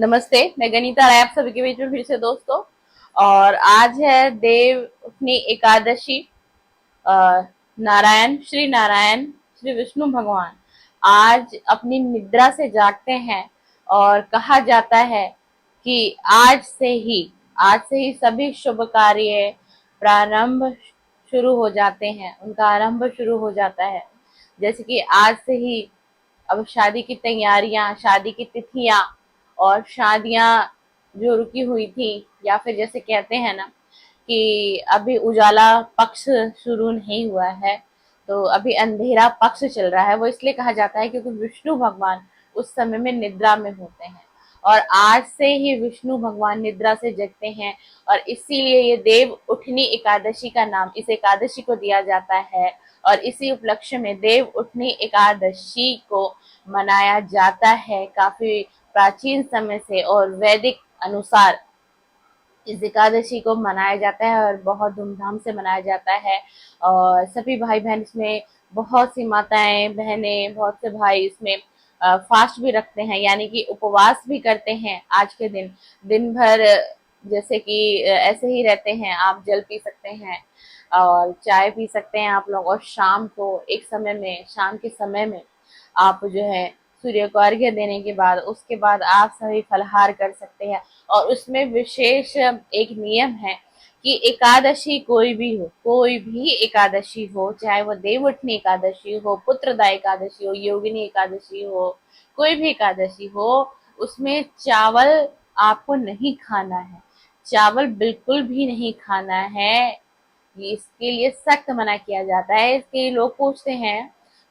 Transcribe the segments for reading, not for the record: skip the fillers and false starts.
नमस्ते, मैं गनीता राय आप सभी के बीच में फिर से दोस्तों। और आज है देवउठनी एकादशी। अ, नारायण श्री विष्णु भगवान आज अपनी निद्रा से जागते हैं। और कहा जाता है कि आज से ही सभी शुभ कार्य प्रारंभ शुरू हो जाते हैं, उनका आरंभ शुरू हो जाता है। जैसे कि आज से ही अब शादी की तैयारियां, शादी की तिथियां और शादियां जो रुकी हुई थी, या फिर जैसे कहते हैं ना कि अभी उजाला पक्ष शुरू नहीं हुआ है, तो अभी अंधेरा पक्ष चल रहा है। वो इसलिए कहा जाता है क्योंकि विष्णु भगवान उस समय में निद्रा में होते हैं। और आज से ही विष्णु भगवान निद्रा से जगते हैं, और इसीलिए ये देव उठनी एकादशी का नाम इस एकादशी को दिया जाता है। और इसी उपलक्ष्य में देव उठनी एकादशी को मनाया जाता है काफी प्राचीन समय से, और वैदिक अनुसार इस एकादशी को मनाया जाता है और बहुत धूमधाम से मनाया जाता है। और सभी भाई बहन इसमें, बहुत सी माताएं बहनें, बहुत से भाई इसमें फास्ट भी रखते हैं, यानी कि उपवास भी करते हैं। आज के दिन दिन भर जैसे कि ऐसे ही रहते हैं। आप जल पी सकते हैं और चाय पी सकते हैं आप लोग, और शाम को शाम के समय में आप जो है सूर्य को अर्घ्य देने के बाद उसके बाद आप सभी फलाहार कर सकते हैं। और उसमें विशेष एक नियम है कि एकादशी कोई भी एकादशी हो, चाहे वो देवउठनी एकादशी हो, पुत्रदा एकादशी हो, योगिनी एकादशी हो, कोई भी एकादशी हो, उसमें चावल आपको नहीं खाना है। चावल बिल्कुल भी नहीं खाना है। इसके लिए सख्त मना किया जाता है। इसके लिए लोग पूछते हैं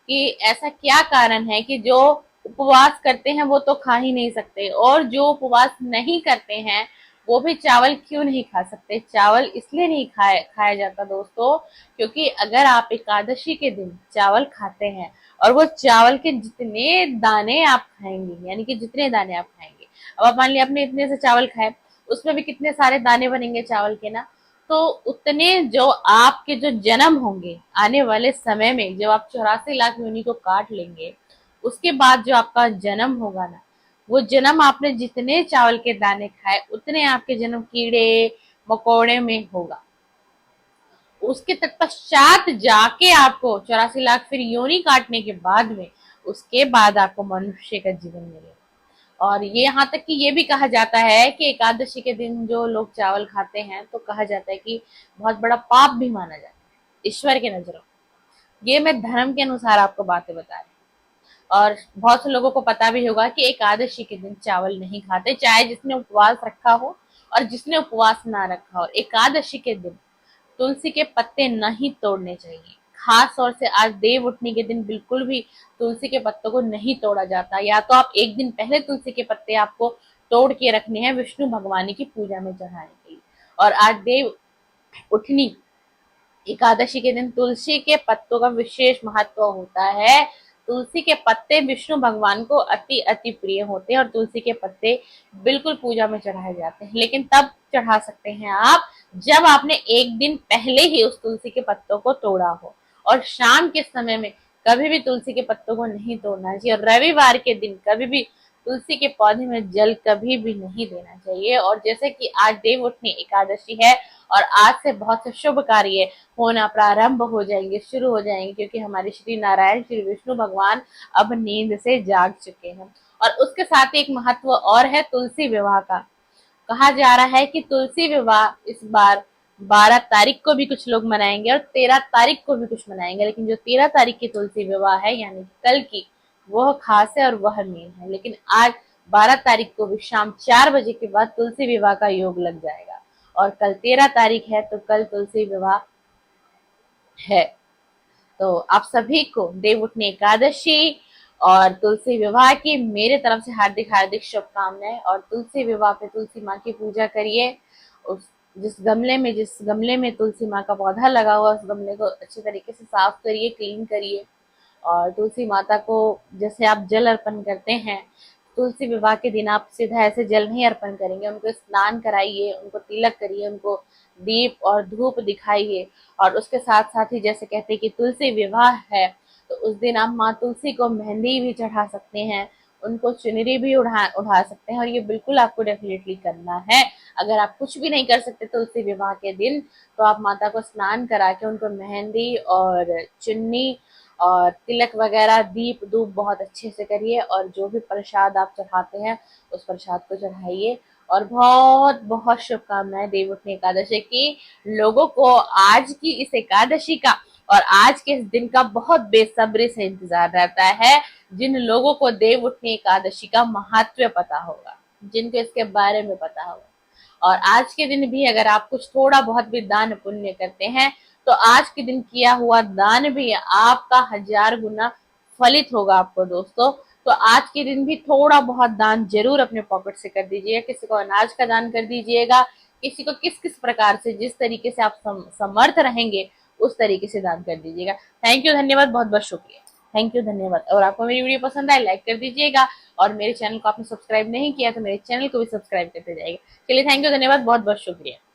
कि ऐसा क्या कारण है कि जो उपवास करते हैं वो तो खा ही नहीं सकते, और जो उपवास नहीं करते हैं वो भी चावल क्यों नहीं खा सकते। चावल इसलिए नहीं खाया जाता दोस्तों, क्योंकि अगर आप एकादशी के दिन चावल खाते हैं और वो चावल के जितने दाने आप खाएंगे, यानी कि जितने दाने आप खाएंगे, अब आप मान लिया आपने इतने से चावल खाए, उसमें भी कितने सारे दाने बनेंगे चावल के ना, तो उतने जो आपके जो जन्म होंगे आने वाले समय में, जब आप 84 लाख योनि को काट लेंगे, उसके बाद जो आपका जन्म होगा ना, वो जन्म आपने जितने चावल के दाने खाए उतने आपके जन्म कीड़े मकोड़े में होगा। उसके तत्पश्चात जाके आपको 84 लाख फिर योनि काटने के बाद में, उसके बाद आपको मनुष्य का जीवन मिलेगा। और ये यहाँ तक कि ये भी कहा जाता है कि एकादशी के दिन जो लोग चावल खाते हैं तो कहा जाता है कि बहुत बड़ा पाप भी माना जाता है ईश्वर के नजरों में। ये मैं धर्म के अनुसार आपको बातें बता रही हूँ। और बहुत से लोगों को पता भी होगा कि एकादशी के दिन चावल नहीं खाते, चाहे जिसने उपवास रखा हो और जिसने उपवास ना रखा हो। एकादशी के दिन तुलसी के पत्ते नहीं तोड़ने चाहिए। खास तौर से आज देव उठनी के दिन बिल्कुल भी तुलसी के पत्तों को नहीं तोड़ा जाता। या तो आप एक दिन पहले तुलसी के पत्ते आपको तोड़ के रखने हैं विष्णु भगवान की पूजा में चढ़ाने के लिए। और आज देव उठनी एकादशी के दिन तुलसी के पत्तों का विशेष महत्व होता है। तुलसी के पत्ते विष्णु भगवान को अति अति प्रिय होते हैं, और तुलसी के पत्ते बिल्कुल पूजा में चढ़ाए जाते हैं। लेकिन तब चढ़ा सकते हैं आप जब आपने एक दिन पहले ही उस तुलसी के पत्तों को तोड़ा हो। और शाम के समय में कभी भी तुलसी के पत्तों को नहीं तोड़ना चाहिए। और रविवार के दिन कभी भी तुलसी के पौधे में जल कभी भी नहीं देना चाहिए। और जैसे कि आज देव उठनी एकादशी है, और आज से बहुत से शुभ कार्य होना प्रारंभ हो जाएंगे, शुरू हो जाएंगे, क्योंकि हमारे श्री नारायण श्री विष्णु भगवान अब नींद से जाग चुके हैं। और उसके साथ एक महत्व और है तुलसी विवाह का। कहा जा रहा है कि तुलसी विवाह इस बार 12 तारीख को भी कुछ लोग मनाएंगे और 13 तारीख को भी कुछ मनाएंगे, लेकिन जो 13 तारीख की तुलसी विवाह है यानी कल की, वह खास है और वह मेन है। लेकिन आज 12 तारीख को भी शाम 4 बजे के बाद तुलसी विवाह का योग लग जाएगा, और कल 13 तारीख है तो कल तुलसी विवाह है। तो आप सभी को देव उठनी एकादशी और तुलसी विवाह की मेरे तरफ से हार्दिक हार्दिक शुभकामनाएं। और तुलसी विवाह पे तुलसी माँ की पूजा करिए। उस जिस गमले में तुलसी माँ का पौधा लगा हुआ, उस गमले को अच्छी तरीके से साफ करिए, क्लीन करिए। और तुलसी माता को जैसे आप जल अर्पण करते हैं, तुलसी विवाह के दिन आप सीधा ऐसे जल नहीं अर्पण करेंगे, उनको स्नान कराइए, उनको तिलक करिए, उनको दीप और धूप दिखाइए। और उसके साथ साथ ही जैसे कहते हैं कि तुलसी विवाह है, तो उस दिन आप माँ तुलसी को मेहंदी भी चढ़ा सकते हैं, उनको चुनरी भी उड़ा सकते हैं, और ये बिल्कुल आपको डेफिनेटली करना है। अगर आप कुछ भी नहीं कर सकते तुलसी विवाह के दिन, तो आप माता को स्नान करा के उनको मेहंदी और चुन्नी और तिलक वगैरह, दीप धूप बहुत अच्छे से करिए, और जो भी प्रसाद आप चढ़ाते हैं उस प्रसाद को चढ़ाइए। और बहुत बहुत शुभकामनाएं देवउठनी एकादशी की लोगों को, आज की इस एकादशी का और आज के इस दिन का बहुत बेसब्री से इंतजार रहता है। जिन लोगों को देवउठनी एकादशी का महत्व पता होगा, जिनको इसके बारे में पता होगा, और आज के दिन भी अगर आप कुछ थोड़ा बहुत भी दान पुण्य करते हैं, तो आज के दिन किया हुआ दान भी आपका 1000 गुना फलित होगा आपको दोस्तों। तो आज के दिन भी थोड़ा बहुत दान जरूर अपने पॉकेट से कर दीजिएगा। किसी को अनाज का दान कर दीजिएगा, किसी को किस किस प्रकार से, जिस तरीके से आप समर्थ रहेंगे उस तरीके से दान कर दीजिएगा। थैंक यू, धन्यवाद, बहुत बहुत शुक्रिया। थैंक यू, धन्यवाद। और आपको मेरी वीडियो पसंद आए लाइक कर दीजिएगा, और मेरे चैनल को आपने सब्सक्राइब नहीं किया तो मेरे चैनल को भी सब्सक्राइब करते जाइएगा। चलिए, थैंक यू, धन्यवाद, बहुत बहुत शुक्रिया।